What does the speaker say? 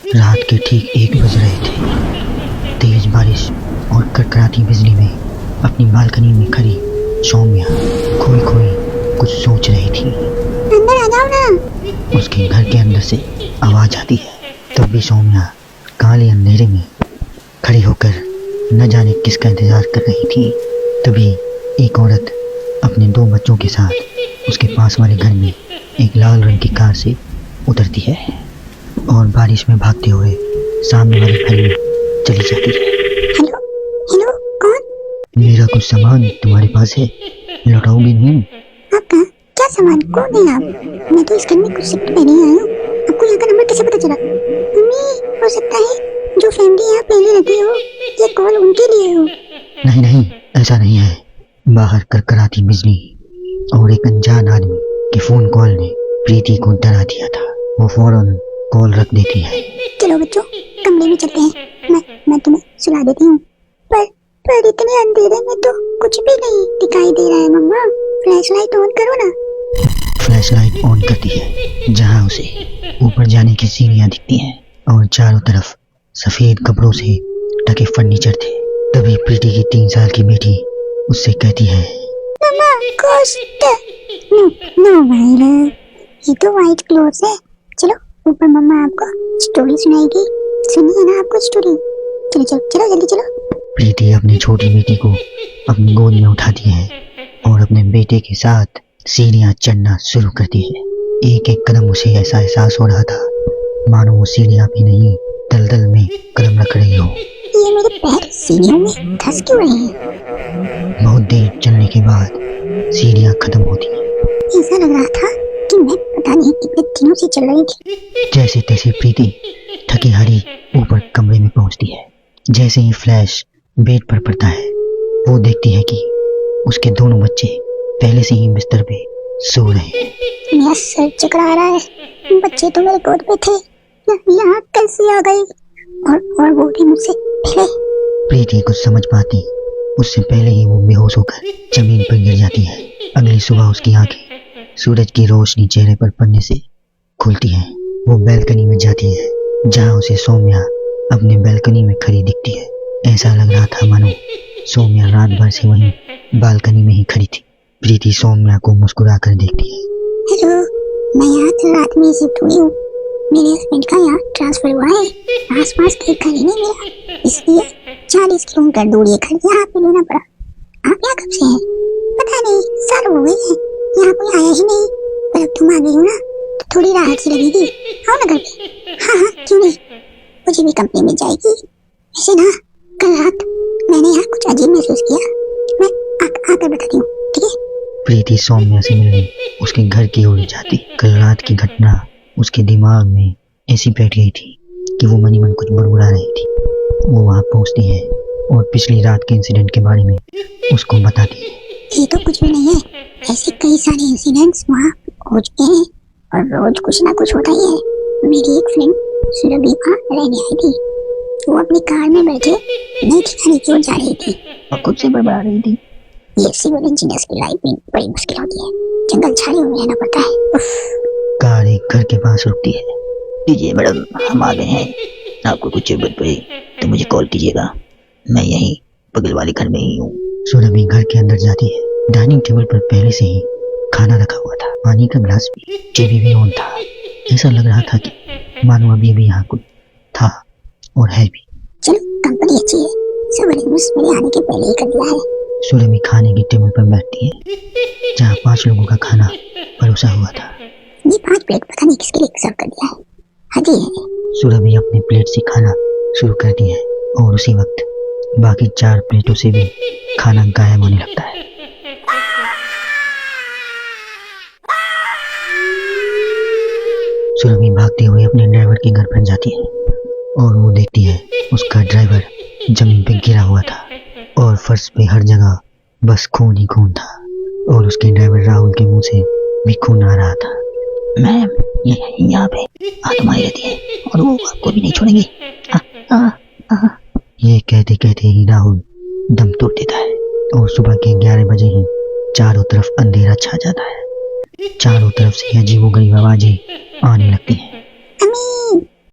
रात के ठीक 1 बज रहे थे। तेज बारिश और कड़कड़ाती बिजली में अपनी बालकनी में खड़ी सौम्या खोई खोई कुछ सोच रही थी। अंदर आ जाओ ना। उसके घर के अंदर से आवाज आती है। तब भी सौम्या काले अंधेरे में खड़ी होकर न जाने किसका इंतजार कर रही थी। तभी एक औरत अपने 2 बच्चों के साथ उसके पास वाले घर में एक लाल रंग की कार से उतरती है और बारिश में भागते हुए सामने वाले घर में चली जाती है। हेलो हेलो, कौन? मेरा कुछ सामान तुम्हारे पास है, लौटाओगे नहीं? आपका क्या सामान? कौन है आप? मैं तो इस घर में कुछ शिफ्ट में नहीं आई हूँ। आपको यहाँ का नंबर कैसे पता चला? मम्मी, हो सकता है जो फैमिली यहाँ पहले रहती हो ये कॉल उनके लिए हो। नहीं नहीं, ऐसा नहीं है। बाहर कड़कड़ाती बिजली और एक अनजान आदमी के फोन कॉल ने प्रीति को डरा दिया था। वो फौरन कॉल रख देती है। चलो बच्चों, कमरे में चलते हैं। मैं तुम्हें सुला देती हूँ। पर इतने अंधेरे में तो कुछ भी नहीं दिखाई दे रहा है। मम्मा, फ्लैशलाइट ऑन करो ना। फ्लैशलाइट ऑन करती है, जहाँ उसे ऊपर जाने की सीढ़ियाँ दिखती हैं और चारों तरफ सफेद कपड़ों से ढके फर्नीचर थे। तभी प्रीति की 3 साल की बेटी उससे कहती है, मम्मा, घोस्ट। नो भाई लव, ये तो व्हाइट क्लोथ्स है। चलो ऊपर, मम्मा आपको स्टोरी सुनाएगी। सुनिए ना आपको स्टोरी। चलो चलो चलो, जल्दी चलो। प्रीति अपनी छोटी बेटी को अपनी गोद में उठाती है और अपने बेटे के साथ सीढ़ियाँ चढ़ना शुरू करती है। एक एक कदम उसे ऐसा एहसास हो रहा था मानो वो सीढ़ियाँ भी नहीं दलदल में कदम रख रही हो। ये मेरे पैर सीढ़ियों में धंस क्यों रहे हैं? बहुत देर चलने के बाद सीढ़ियाँ खत्म होती हैं। ऐसा लग रहा था कि मैं पता नहीं कितने दिनों से चल रही थी। जैसे तैसे प्रीति थकी हारी ऊपर कमरे में पहुंचती है। जैसे ही फ्लैश बेड पर पड़ता है, वो देखती है कि उसके दोनों बच्चे पहले से ही बिस्तर पे सो रहे हैं। मेरा सर चकरा रहा है। बच्चे तो मेरे गोद में थे, यहाँ कैसे आ गए? और वो भी मुझसे पहले। प्रीति कुछ समझ पाती उससे पहले ही वो बेहोश होकर जमीन पर गिर जाती है। अगली सुबह उसकी आंखें सूरज की रोशनी चेहरे पर पड़ने से खुलती हैं। वो बैल्कनी में जाती है, जहाँ उसे सौम्या अपने बैल्कनी में खड़ी दिखती है। ऐसा लग रहा था मानो सौम्या रात भर से वहीं बालकनी में ही खड़ी थी। प्रीति सौम्या को मुस्कुरा कर देखती है। हेलो, मैं यहाँ कल रात में शिफ्ट हुई हूँ। मेरे हस्बैंड का यहाँ ट्रांसफर हुआ है। आसपास कहीं घर ही नहीं मिला, इसलिए 40 किलोमीटर दूर ये घर यहाँ पे लेना पड़ा। आप यहाँ कब से हैं? पता नहीं, साल हो गए हैं, यहाँ कोई आया ही नहीं। पर अब तुम आ गई हो ना, तो थोड़ी राहत सी लगेगी। आओ ना घर पे। हाँ, क्यों नहीं, मुझे भी कंपनी मिल जाएगी। वैसे ना, कल रात मैंने यहाँ कुछ अजीब महसूस किया। मैं आकर बताती हूँ, ठीक है? प्रीति सौम्या से मिलने उसके घर की ओर जाती। कल रात की घटना उसके दिमाग में ऐसी बैठ गई थी कि वो मनी मन कुछ बड़बड़ा रही थी। वो वहाँ पहुँचती है और पिछली रात के इंसिडेंट के बारे में उसको बताती है। ये तो कुछ भी नहीं है, ऐसे कई सारे इंसिडेंट्स वहाँ हो चुके हैं और रोज कुछ ना कुछ होता ही है। मेरी एक फ्रेंड सुरभि वहाँ रहने आई थी। वो अपनी कार में बैठे नई ठिकाने की ओर जा रही थी और खुद से बड़बड़ा रही थी। ये सिविल इंजीनियर्स की लाइफ में बड़ी मुश्किल होती है, जंगल झाड़ियों में रहना पड़ता है। कार एक घर के पास रुकती है। लीजिए मैडम, हम आ गए हैं। आपको कुछ जरूरत पड़े तो मुझे कॉल कीजिएगा, मैं यहीं बगल वाले घर में ही हूँ। सुरभि घर के अंदर जाती है। डाइनिंग टेबल पर पहले से ही खाना रखा हुआ था, पानी का ग्लास भी, टीवी भी ऑन था। ऐसा लग रहा था कि मानो अभी भी यहाँ कुछ था और है भी। चलो, कंपनी अच्छी है, सब अरेंजमेंट्स मेरे आने के पहले ही कर दिया है। सुरभि खाने की टेबल पर बैठती है, जहाँ 5 लोगों का खाना परोसा हुआ था। ये 5 प्लेट पता नहीं किसके लिए सर्व कर दिया है। हाँ जी है। सुरभि अपने प्लेट से खाना शुरू करती है और उसी वक्त बाकी 4 प्लेटों से भी खाना गायब होने लगता है। सुरभि भागते हुए अपने ड्राइवर के घर पर जाती है और वो देखती है उसका ड्राइवर जमीन पे गिरा हुआ था और फर्श पे हर जगह बस खून ही खून था और उसके ड्राइवर राहुल के मुंह से भी खून आ रहा था। मैम, यहाँ पे आत्माएं रहती है और वो आपको भी नहीं छोड़ेंगी। ये कहते कहते ही राहुल दम तोड़ देता है और सुबह के 11 बजे ही चारों तरफ अंधेरा छा जाता है। चारों तरफ से अजीबोगरीब आवाजें आने लगती हैं। अम्मी,